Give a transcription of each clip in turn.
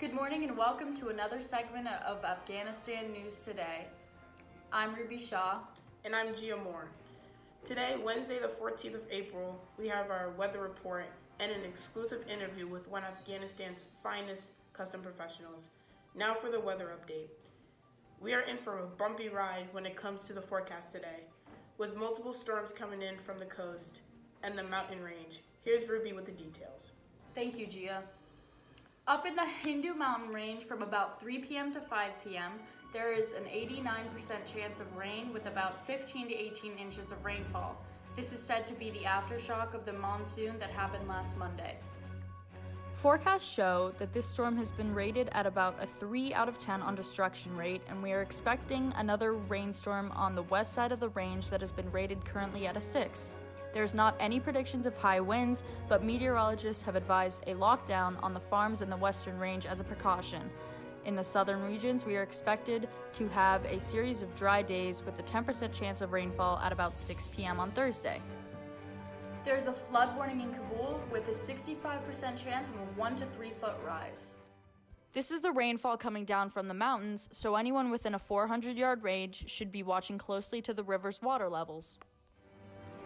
Good morning and welcome to another segment of Afghanistan News Today. I'm Mundy-Shaw. And I'm Gia Moore. Today, Wednesday the 14th of April, we have our weather report and an exclusive interview with one of Afghanistan's finest custom professionals. Now for the weather update. We are in for a bumpy ride when it comes to the forecast today, with multiple storms coming in from the coast and the mountain range. Here's Ruby with the details. Thank you, Gia. Up in the Hindu mountain range from about 3 p.m. to 5 p.m., there is an 89% chance of rain with about 15 to 18 inches of rainfall. This is said to be the aftershock of the monsoon that happened last Monday. Forecasts show that this storm has been rated at about a 3 out of 10 on destruction rate, and we are expecting another rainstorm on the west side of the range that has been rated currently at a 6. There's not any predictions of high winds, but meteorologists have advised a lockdown on the farms in the western range as a precaution. In the southern regions, we are expected to have a series of dry days with a 10% chance of rainfall at about 6 p.m. on Thursday. There's a flood warning in Kabul with a 65% chance of a 1 to 3 foot rise. This is the rainfall coming down from the mountains, so anyone within a 400-yard range should be watching closely to the river's water levels.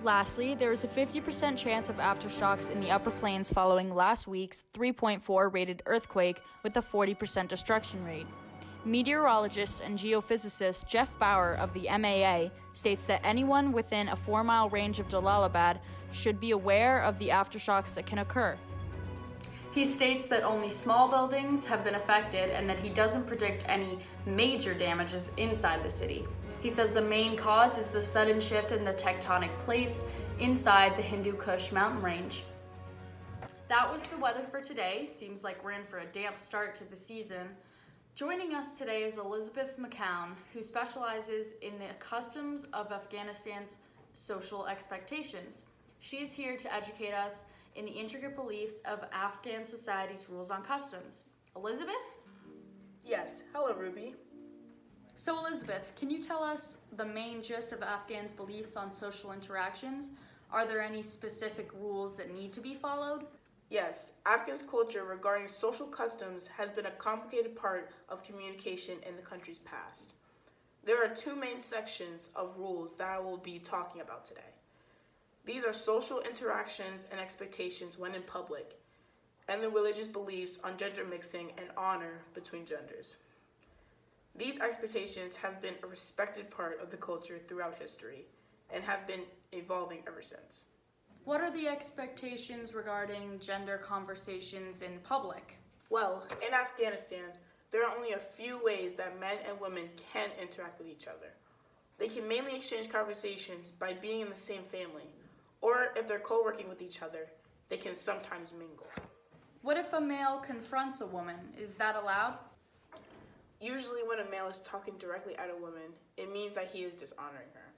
Lastly, there is a 50% chance of aftershocks in the upper plains following last week's 3.4 rated earthquake with a 40% destruction rate. Meteorologist and geophysicist Jeff Bauer of the MAA states that anyone within a 4-mile range of Jalalabad should be aware of the aftershocks that can occur. He states that only small buildings have been affected and that he doesn't predict any major damages inside the city. He says the main cause is the sudden shift in the tectonic plates inside the Hindu Kush mountain range. That was the weather for today. Seems like we're in for a damp start to the season. Joining us today is Elizabeth McCown, who specializes in the customs of Afghanistan's social expectations. She is here to educate us in the intricate beliefs of Afghan society's rules on customs. Elizabeth? Yes, hello Ruby. So Elizabeth, can you tell us the main gist of Afghans' beliefs on social interactions? Are there any specific rules that need to be followed? Yes, Afghans' culture regarding social customs has been a complicated part of communication in the country's past. There are 2 main sections of rules that I will be talking about today. These are social interactions and expectations when in public, and the religious beliefs on gender mixing and honor between genders. These expectations have been a respected part of the culture throughout history and have been evolving ever since. What are the expectations regarding gender conversations in public? Well, in Afghanistan, there are only a few ways that men and women can interact with each other. They can mainly exchange conversations by being in the same family, or if they're co-working with each other, they can sometimes mingle. What if a male confronts a woman? Is that allowed? Usually when a male is talking directly at a woman, it means that he is dishonoring her.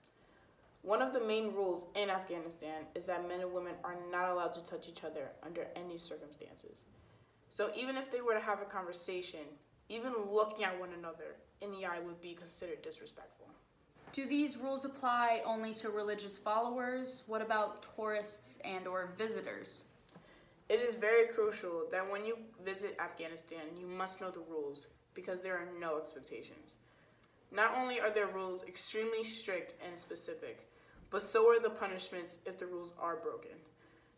One of the main rules in Afghanistan is that men and women are not allowed to touch each other under any circumstances. So even if they were to have a conversation, even looking at one another in the eye would be considered disrespectful. Do these rules apply only to religious followers? What about tourists and/or visitors? It is very crucial that when you visit Afghanistan, you must know the rules because there are no expectations. Not only are their rules extremely strict and specific, but so are the punishments if the rules are broken.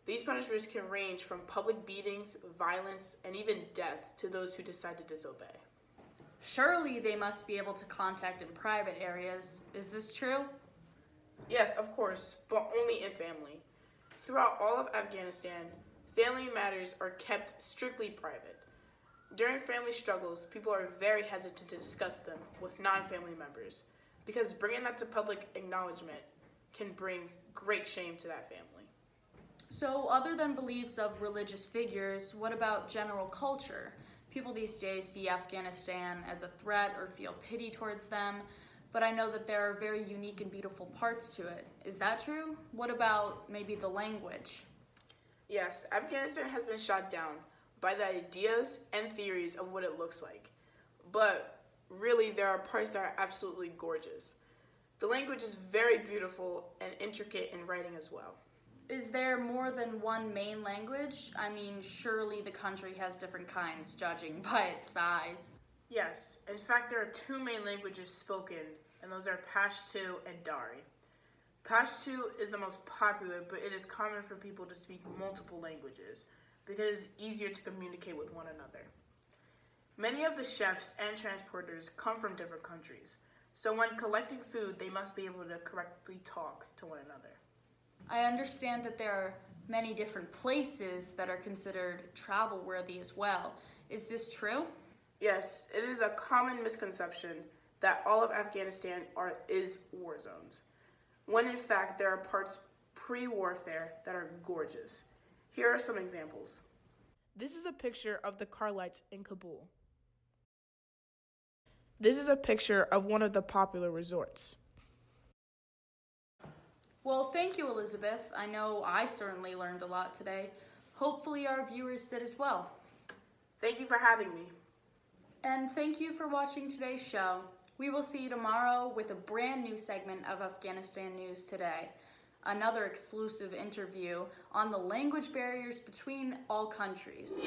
These punishments can range from public beatings, violence, and even death to those who decide to disobey. Surely they must be able to contact in private areas. Is this true? Yes, of course, but only in family. Throughout all of Afghanistan, family matters are kept strictly private. During family struggles, people are very hesitant to discuss them with non-family members because bringing that to public acknowledgement can bring great shame to that family. So other than beliefs of religious figures, what about general culture? People these days see Afghanistan as a threat or feel pity towards them, but I know that there are very unique and beautiful parts to it. Is that true? What about maybe the language? Yes, Afghanistan has been shot down by the ideas and theories of what it looks like. But really, there are parts that are absolutely gorgeous. The language is very beautiful and intricate in writing as well. Is there more than one main language? I mean, surely the country has different kinds, judging by its size. Yes, in fact, there are two main languages spoken, and those are Pashto and Dari. Pashto is the most popular, but it is common for people to speak multiple languages because it is easier to communicate with one another. Many of the chefs and transporters come from different countries, so when collecting food, they must be able to correctly talk to one another. I understand that there are many different places that are considered travel-worthy as well. Is this true? Yes, it is a common misconception that all of Afghanistan is war zones, when in fact there are parts pre-warfare that are gorgeous. Here are some examples. This is a picture of the car lights in Kabul. This is a picture of one of the popular resorts. Well, thank you, Elizabeth. I know I certainly learned a lot today. Hopefully our viewers did as well. Thank you for having me. And thank you for watching today's show. We will see you tomorrow with a brand new segment of Afghanistan News Today. Another exclusive interview on the language barriers between all countries.